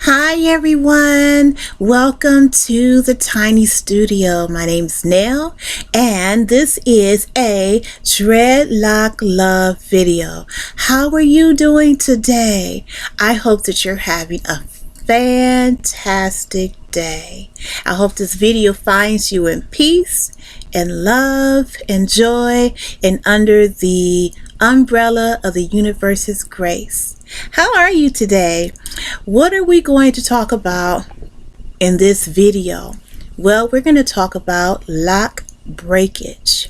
Hi everyone, welcome to the Tiny Studio. My name's Nell and this is a Dreadlock love video. How are you doing today? I hope that you're having a fantastic day. I hope this video finds you in peace and love and joy and under the umbrella of the universe's grace. How are you today? What are we going to talk about in this video? Well, we're going to talk about lock breakage.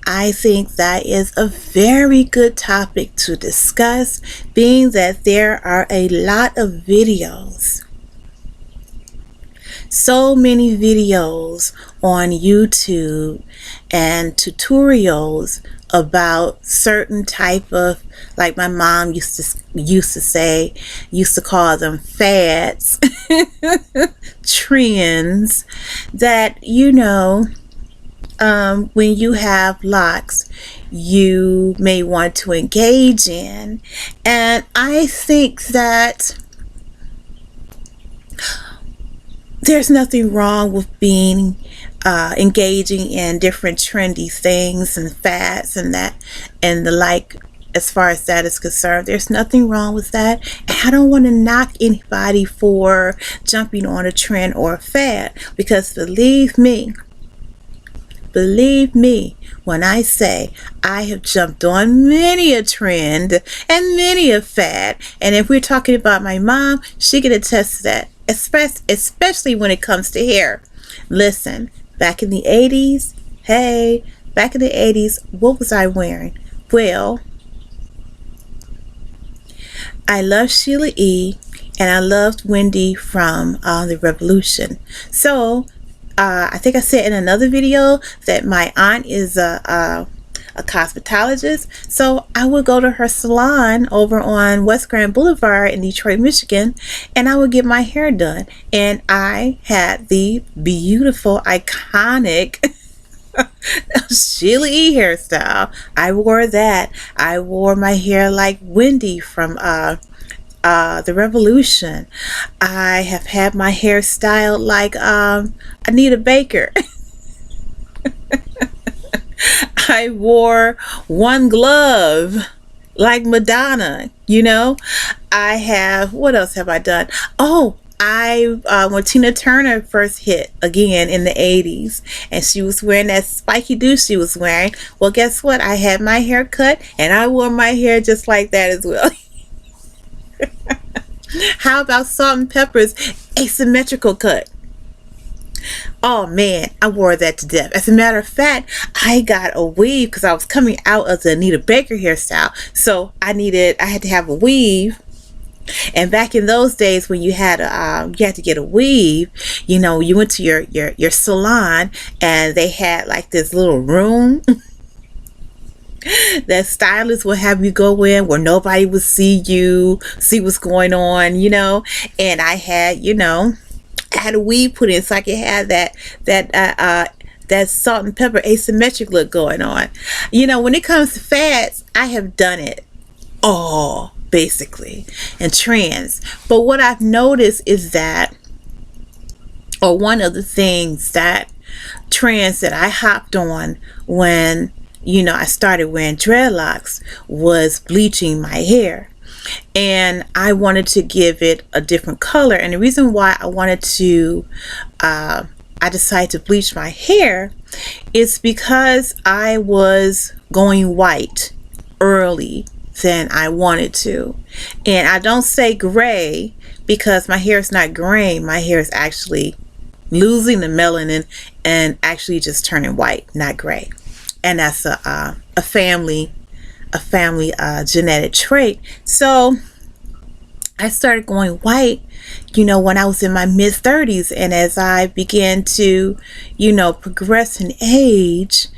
I think that is a very good topic to discuss, being that there are a lot of videos. So many videos on YouTube and tutorials about certain type of, like my mom used to call them fads, trends that, when you have locks, you may want to engage in. And I think that there's nothing wrong with being engaging in different trendy things and fads and that and the like. As far as that is concerned, there's nothing wrong with that. And I don't want to knock anybody for jumping on a trend or a fad, because believe me when I say I have jumped on many a trend and many a fad. And if we're talking about my mom, she can attest to that, especially when it comes to hair. Listen, back in the 80s, what was I wearing? Well, I loved Sheila E. and I loved Wendy from the Revolution. So I think I said in another video that my aunt is a cosmetologist, so I would go to her salon over on West Grand Boulevard in Detroit, Michigan, and I would get my hair done. And I had the beautiful, iconic Sheila E. hairstyle. I wore that. I wore my hair like Wendy from the Revolution. I have had my hair styled like Anita Baker. I wore one glove like Madonna, I have, what else have I done? Oh, when Tina Turner first hit again in the 80s and she was wearing that spiky do she was wearing, well, guess what? I had my hair cut and I wore my hair just like that as well. How about Salt and Pepper's asymmetrical cut? Oh man, I wore that to death. As a matter of fact, I got a weave because I was coming out of the Anita Baker hairstyle, so I had to have a weave. And back in those days, when you had to get a weave, you went to your salon and they had like this little room that stylist would have you go in where nobody would see what's going on, and I had a weave put in so I could have that salt and pepper asymmetric look going on. When it comes to fads, I have done it all basically, and trends. But what I've noticed is that, or one of the things that trends that I hopped on when I started wearing dreadlocks was bleaching my hair. And I wanted to give it a different color. And the reason why I decided to bleach my hair is because I was going white early than I wanted to. And I don't say gray because my hair is not graying. My hair is actually losing the melanin and actually just turning white, not gray. And that's a family genetic trait. So I started going white, when I was in my mid 30s, and as I began to, progress in age,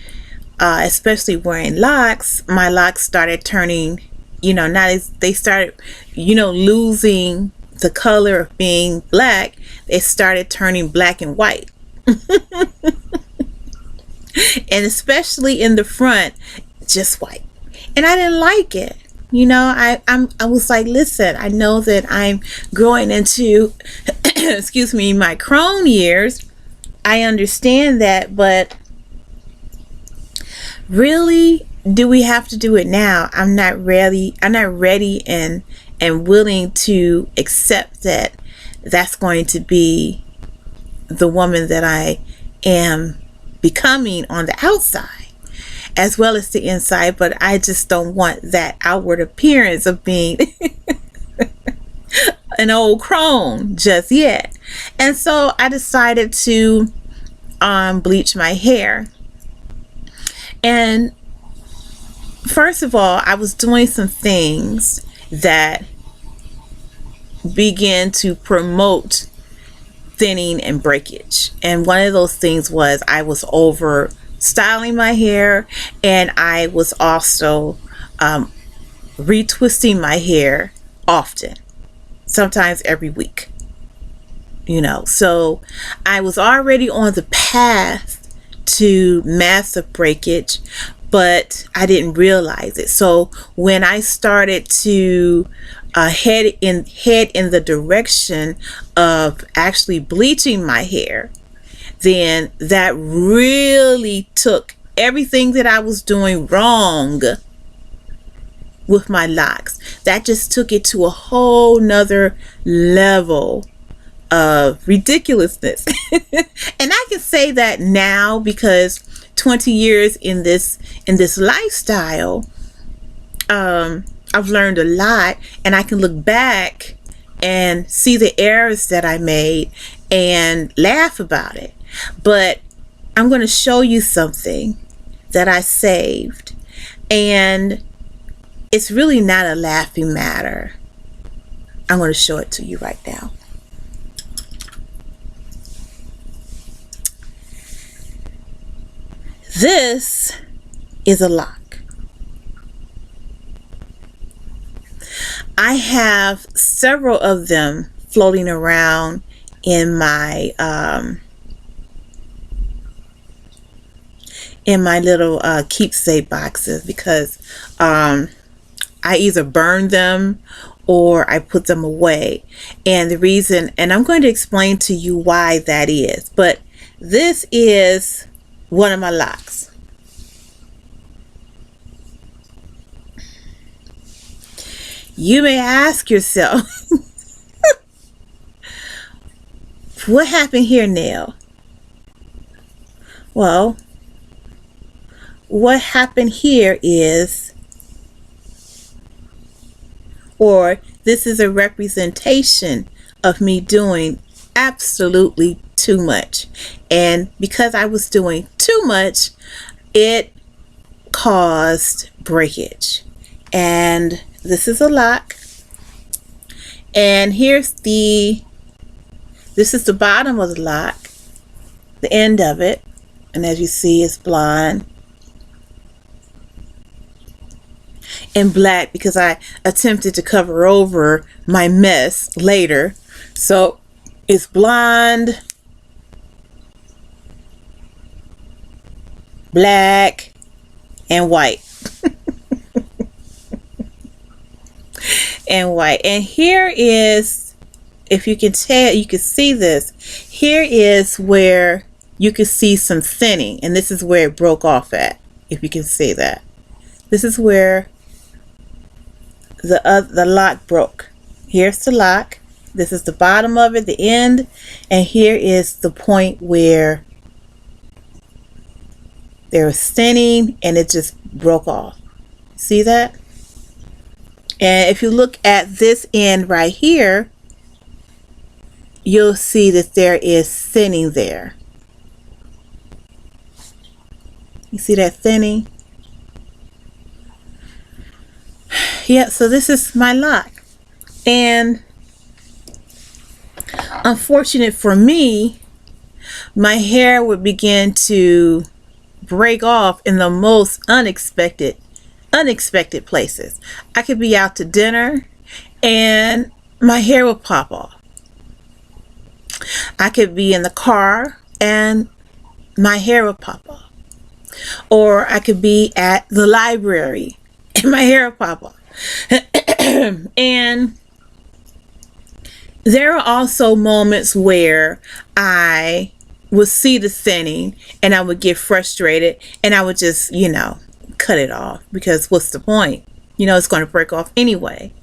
especially wearing locks, my locks started turning, they started, losing the color of being black. They started turning black and white. And especially in the front, just white. And I didn't like it. You know, I was like, listen, I know that I'm growing into, excuse me, my crone years. I understand that, but really, do we have to do it now? I'm not ready. I'm not ready and willing to accept that that's going to be the woman that I am becoming on the outside as well as the inside, but I just don't want that outward appearance of being an old crone just yet. And so I decided to bleach my hair. And first of all, I was doing some things that began to promote thinning and breakage. And one of those things was I was over styling my hair, and I was also retwisting my hair often, sometimes every week. You know, so I was already on the path to massive breakage, but I didn't realize it. So when I started to head in the direction of actually bleaching my hair, then that really took everything that I was doing wrong with my locks. That just took it to a whole nother level of ridiculousness. And I can say that now because 20 years in this lifestyle, I've learned a lot, and I can look back and see the errors that I made and laugh about it. But I'm going to show you something that I saved, and it's really not a laughing matter. I'm going to show it to you right now. This is a lock. I have several of them floating around in my little keepsake boxes because I either burn them or I put them away. And the reason, and I'm going to explain to you why that is, but this is one of my locks. You may ask yourself, what happened here, Nell? Well, what happened here is, or this is a representation of me doing absolutely too much. And because I was doing too much, it caused breakage. And this is a lock. And this is the bottom of the lock, the end of it. And as you see, it's blonde and black because I attempted to cover over my mess later. So it's blonde, black, and white. And white. And here is, if you can tell, you can see this. Here is where you can see some thinning, and this is where it broke off at, if you can see that. This is where the lock broke. Here's the lock. This is the bottom of it, the end, and here is the point where there was thinning and it just broke off. See that? And if you look at this end right here, you'll see that there is thinning there. You see that thinning? Yeah, so this is my lock. And unfortunate for me, my hair would begin to break off in the most unexpected places. I could be out to dinner and my hair would pop off. I could be in the car and my hair would pop off. Or I could be at the library and my hair would pop off. And there are also moments where I would see the thinning and I would get frustrated and I would just, cut it off, because what's the point? It's going to break off anyway.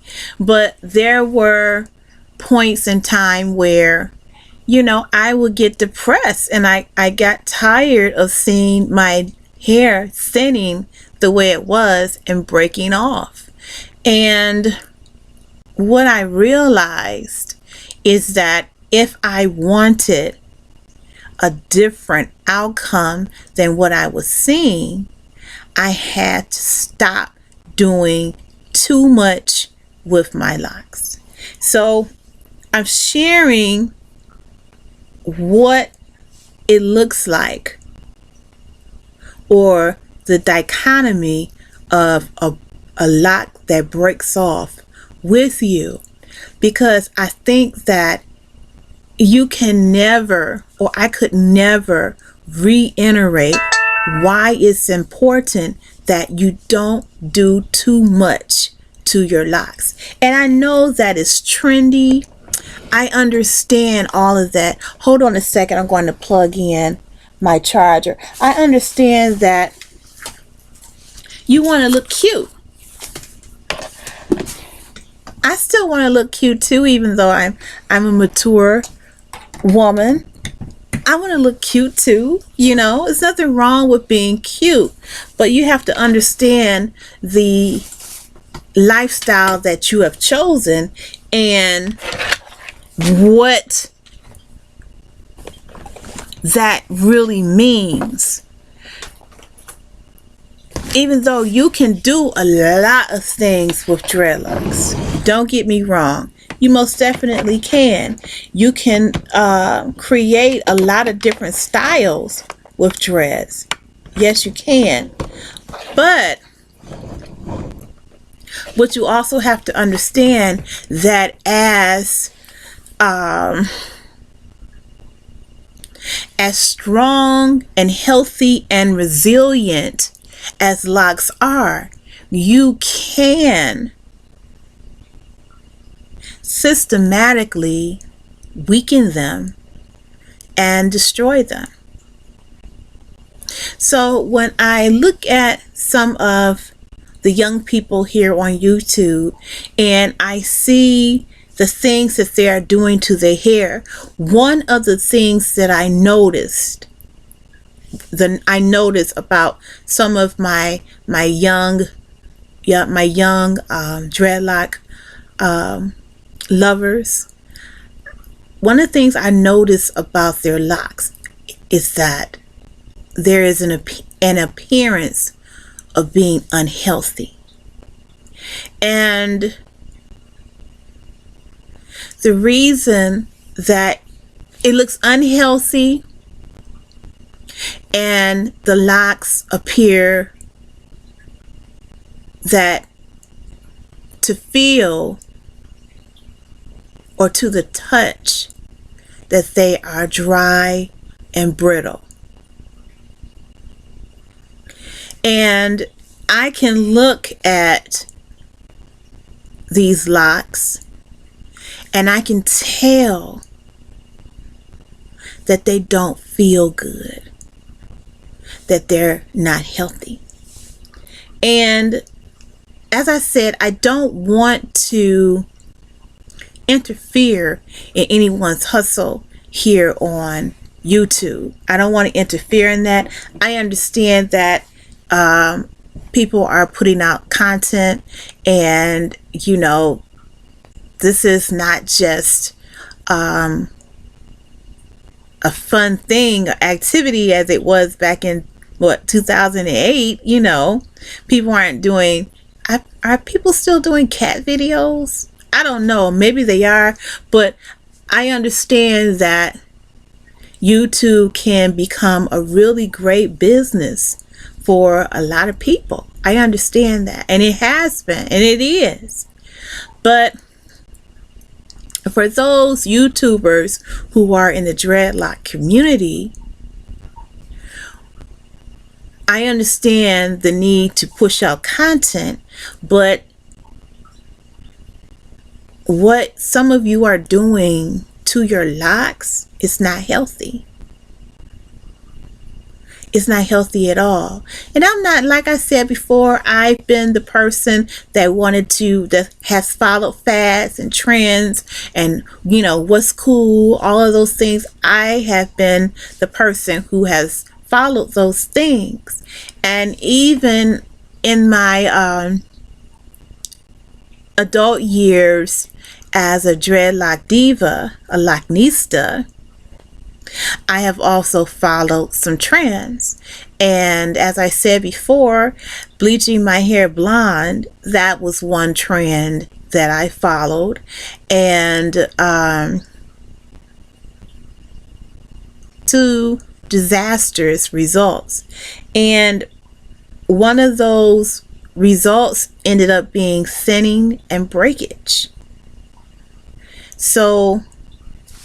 But there were points in time where, I would get depressed and I got tired of seeing my hair thinning the way it was and breaking off. And what I realized is that if I wanted a different outcome than what I was seeing, I had to stop doing too much with my locks. So I'm sharing what it looks like, or the dichotomy of a lock that breaks off with you, because I think that you can never, or I could never reiterate why it's important that you don't do too much to your locks. And I know that it's trendy. I understand all of that. Hold on a second. I'm going to plug in my charger. I understand that you want to look cute. I still want to look cute too, even though I'm a mature woman. I want to look cute too. There's nothing wrong with being cute, but you have to understand the lifestyle that you have chosen and what that really means. Even though you can do a lot of things with dreadlocks, don't get me wrong, you most definitely can. You can create a lot of different styles with dreads. Yes, you can. But what you also have to understand, that as strong and healthy and resilient as locks are, you can systematically weaken them and destroy them. So when I look at some of the young people here on YouTube and I see the things that they are doing to their hair, one of the things that I noticed about some of my young dreadlock lovers, one of the things I notice about their locks is that there is an appearance of being unhealthy. And the reason that it looks unhealthy and the locks appear that to feel or to the touch that they are dry and brittle. And I can look at these locks and I can tell that they don't feel good, that they're not healthy. And as I said, I don't want to interfere in anyone's hustle here on YouTube. I don't want to interfere in that. I understand that people are putting out content, and this is not just a fun thing or activity as it was back in 2008. People aren't doing, are people still doing cat videos? I don't know, maybe they are, but I understand that YouTube can become a really great business for a lot of people. I understand that, and it has been, and it is. But for those YouTubers who are in the dreadlock community, I understand the need to push out content, but what some of you are doing to your locks is not healthy. It's not healthy at all. And I'm not, like I said before, I've been the person that has followed fads and trends and, what's cool, all of those things. I have been the person who has followed those things. And even in my adult years as a dreadlock diva, a locknista, I have also followed some trends. And as I said before, bleaching my hair blonde, that was one trend that I followed. And to disastrous results. And one of those results ended up being thinning and breakage. So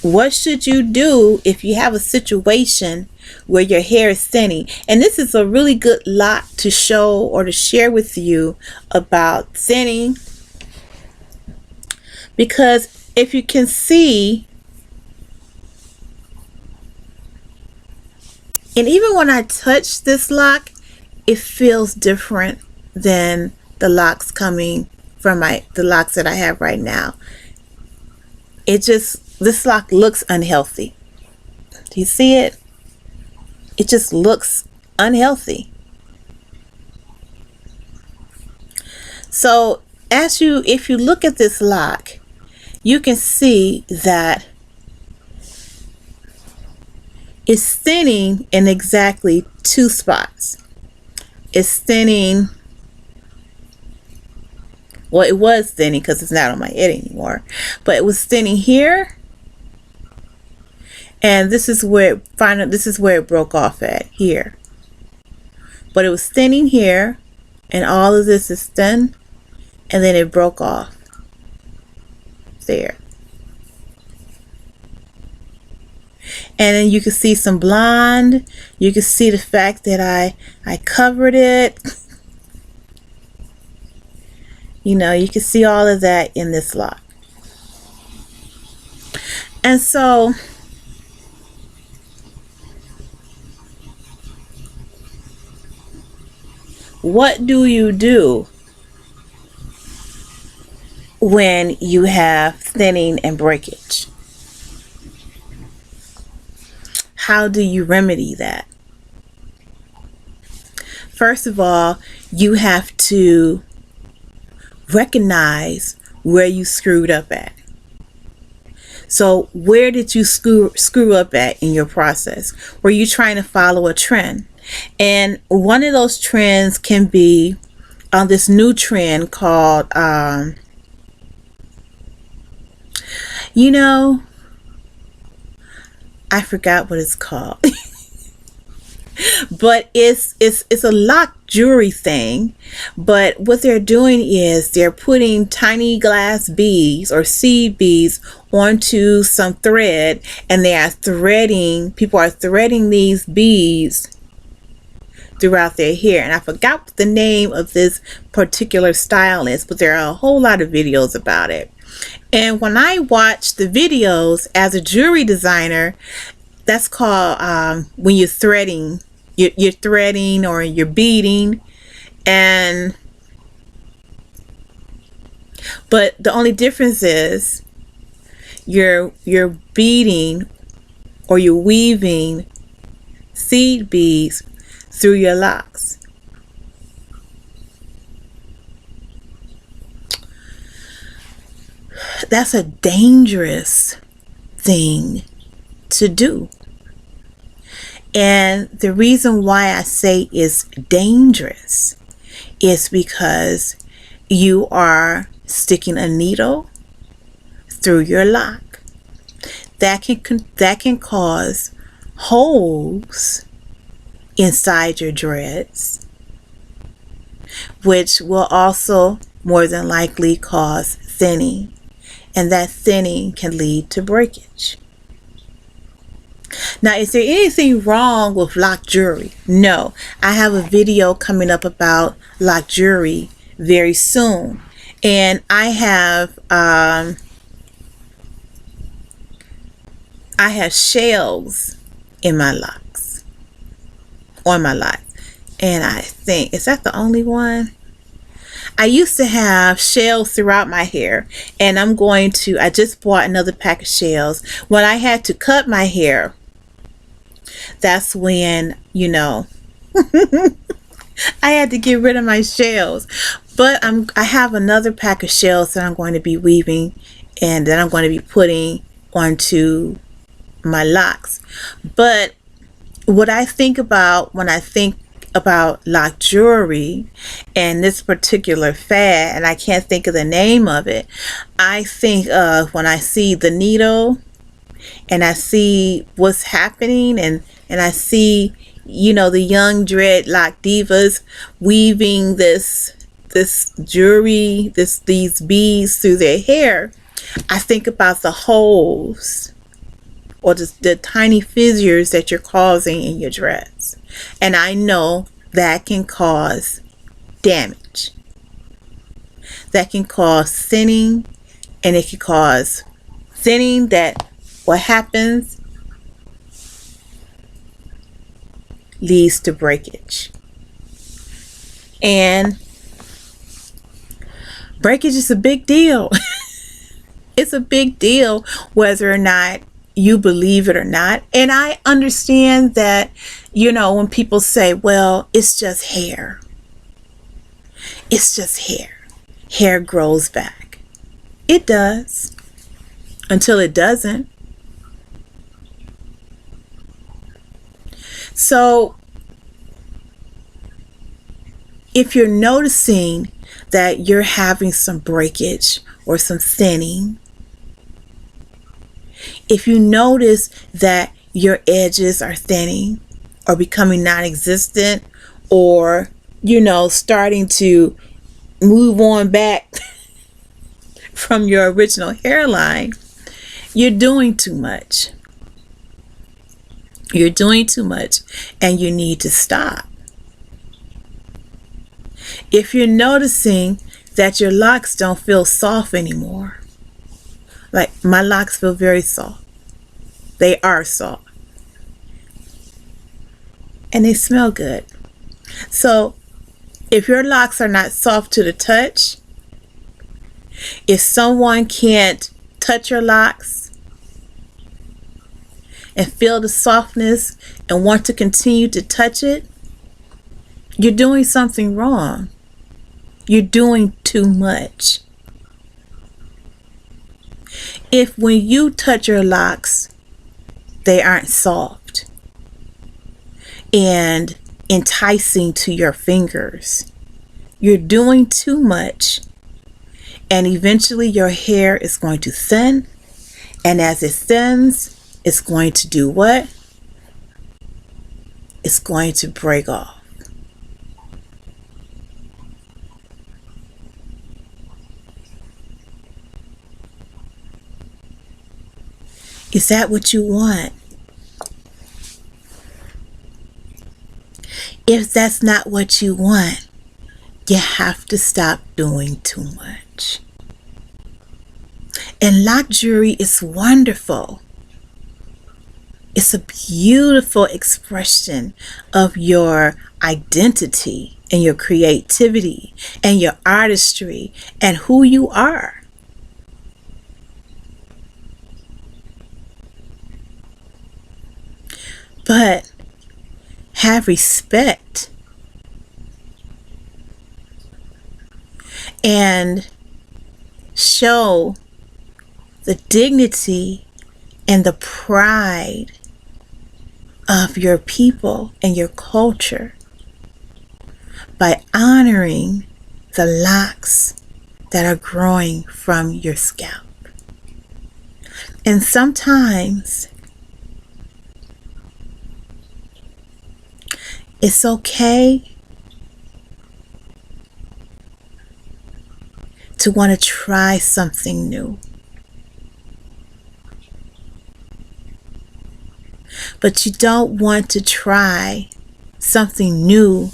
what should you do if you have a situation where your hair is thinning? And this is a really good lock to show or to share with you about thinning, because if you can see, and even when I touch this lock, it feels different than the locks coming from the locks that I have right now. This lock looks unhealthy. Do you see it? It just looks unhealthy. So if you look at this lock, you can see that it's thinning in exactly two spots. It's thinning. Well, it was thinning because it's not on my head anymore. But it was thinning here. And this is where it broke off at, here. But it was thinning here, and all of this is thin, and then it broke off there. And then you can see some blonde. You can see the fact that I covered it. You can see all of that in this lock. And so what do you do when you have thinning and breakage? How do you remedy that? First of all, you have to recognize where you screwed up at. So where did you screw up at in your process? Were you trying to follow a trend? And one of those trends can be this new trend called, I forgot what it's called. But it's a lock jewelry thing. But what they're doing is they're putting tiny glass beads or seed beads onto some thread, and people are threading these beads throughout their hair. And I forgot what the name of this particular style is, but there are a whole lot of videos about it. And when I watch the videos as a jewelry designer, that's called when you're threading. You're threading or you're beading, but the only difference is you're beading or you're weaving seed beads through your locks. That's a dangerous thing to do. And the reason why I say it's dangerous is because you are sticking a needle through your lock. That can cause holes inside your dreads, which will also more than likely cause thinning, and that thinning can lead to breakage. Now, is there anything wrong with lock jewelry? No. I have a video coming up about lock jewelry very soon, and I have I have shells in my locks, on my locks. And I think, is that the only one? I used to have shells throughout my hair, and I just bought another pack of shells. When I had to cut my hair, that's when, I had to get rid of my shells. But I have another pack of shells that I'm going to be weaving and that I'm going to be putting onto my locks. But what I think about when I think about lock jewelry and this particular fad, and I can't think of the name of it, I think of when I see the needle and I see what's happening, and I see, the young dreadlock divas weaving this jewelry, these beads through their hair. I think about the holes or the tiny fissures that you're causing in your dress. And I know that can cause damage. That can cause thinning, and it can cause thinning that what happens leads to breakage. And breakage is a big deal. It's a big deal whether or not you believe it or not. And I understand that, when people say, well, it's just hair. It's just hair. Hair grows back. It does. Until it doesn't. So if you're noticing that you're having some breakage or some thinning, if you notice that your edges are thinning or becoming non-existent, or, starting to move on back from your original hairline, you're doing too much. You're doing too much, and you need to stop. If you're noticing that your locks don't feel soft anymore, like my locks feel very soft. They are soft. And they smell good. So if your locks are not soft to the touch, if someone can't touch your locks and feel the softness and want to continue to touch it, you're doing something wrong. You're doing too much. If when you touch your locks, they aren't soft and enticing to your fingers, you're doing too much. And eventually your hair is going to thin. And as it thins, it's going to do what? It's going to break off. Is that what you want? If that's not what you want, you have to stop doing too much. And lock jewelry is wonderful. It's a beautiful expression of your identity and your creativity and your artistry and who you are. But have respect and show the dignity and the pride of your people and your culture by honoring the locks that are growing from your scalp. And sometimes it's okay to want to try something new. But you don't want to try something new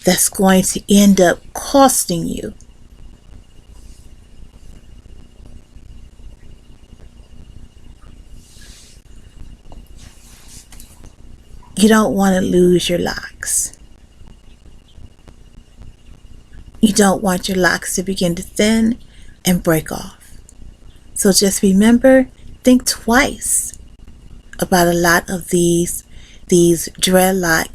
that's going to end up costing you. You don't want to lose your locks. You don't want your locks to begin to thin and break off. So just remember, think twice about a lot of these dreadlock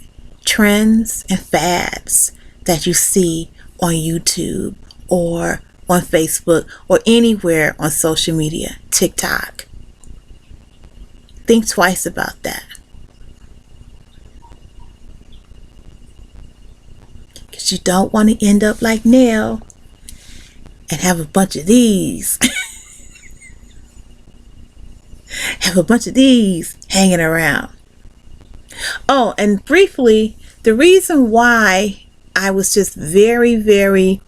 trends and fads that you see on YouTube or on Facebook or anywhere on social media, TikTok. Think twice about that. Because you don't want to end up like Nell and have a bunch of these. Have a bunch of these hanging around. Oh, and briefly, the reason why I was just very, very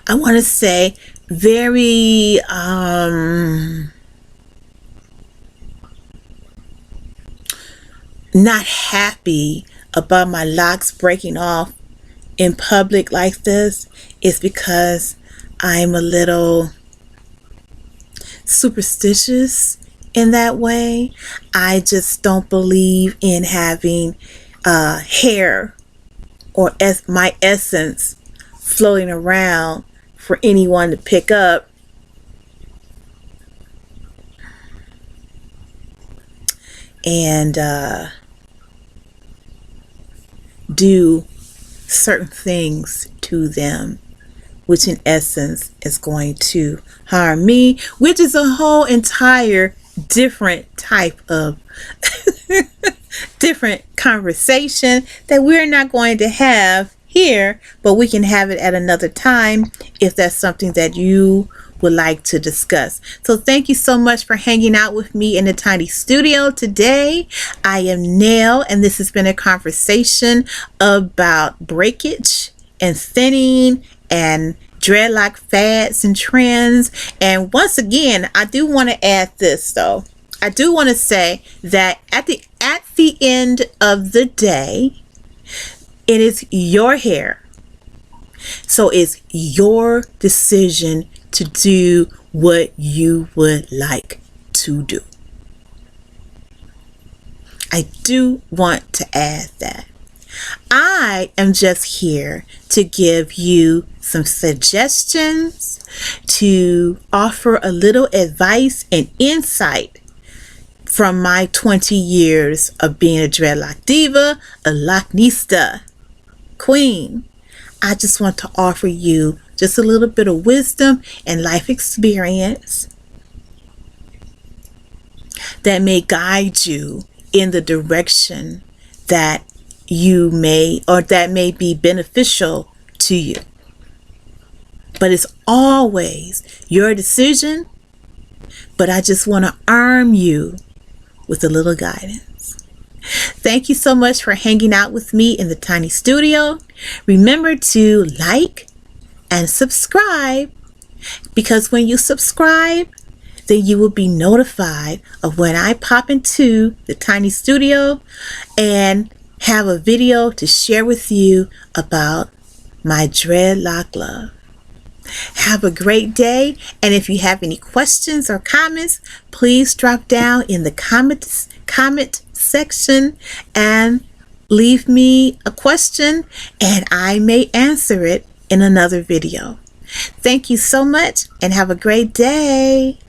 I want to say very not happy about my locks breaking off in public like this is because I'm a little superstitious in that way. I just don't believe in having hair or my essence floating around for anyone to pick up and do certain things to them, which in essence is going to harm me, which is a whole entire different type of different conversation that we're not going to have here, but we can have it at another time if that's something that you would like to discuss. So thank you so much for hanging out with me in the tiny studio today. I am Nell, and this has been a conversation about breakage and thinning and dreadlock fads and trends. And once again, I do want to add this though. I do want to say that at the end of the day, it is your hair. So it's your decision to do what you would like to do. I do want to add that. I am just here to give you some suggestions, to offer a little advice and insight from my 20 years of being a dreadlock diva, a locknista queen. I just want to offer you just a little bit of wisdom and life experience that may guide you in the direction that you may, or that may be beneficial to you. But it's always your decision. But I just want to arm you with a little guidance. Thank you so much for hanging out with me in the tiny studio. Remember to like and subscribe, because when you subscribe, then you will be notified of when I pop into the tiny studio and have a video to share with you about my dreadlock love. Have a great day, and if you have any questions or comments, please drop down in the comment section and leave me a question, and I may answer it in another video. Thank you so much, and have a great day.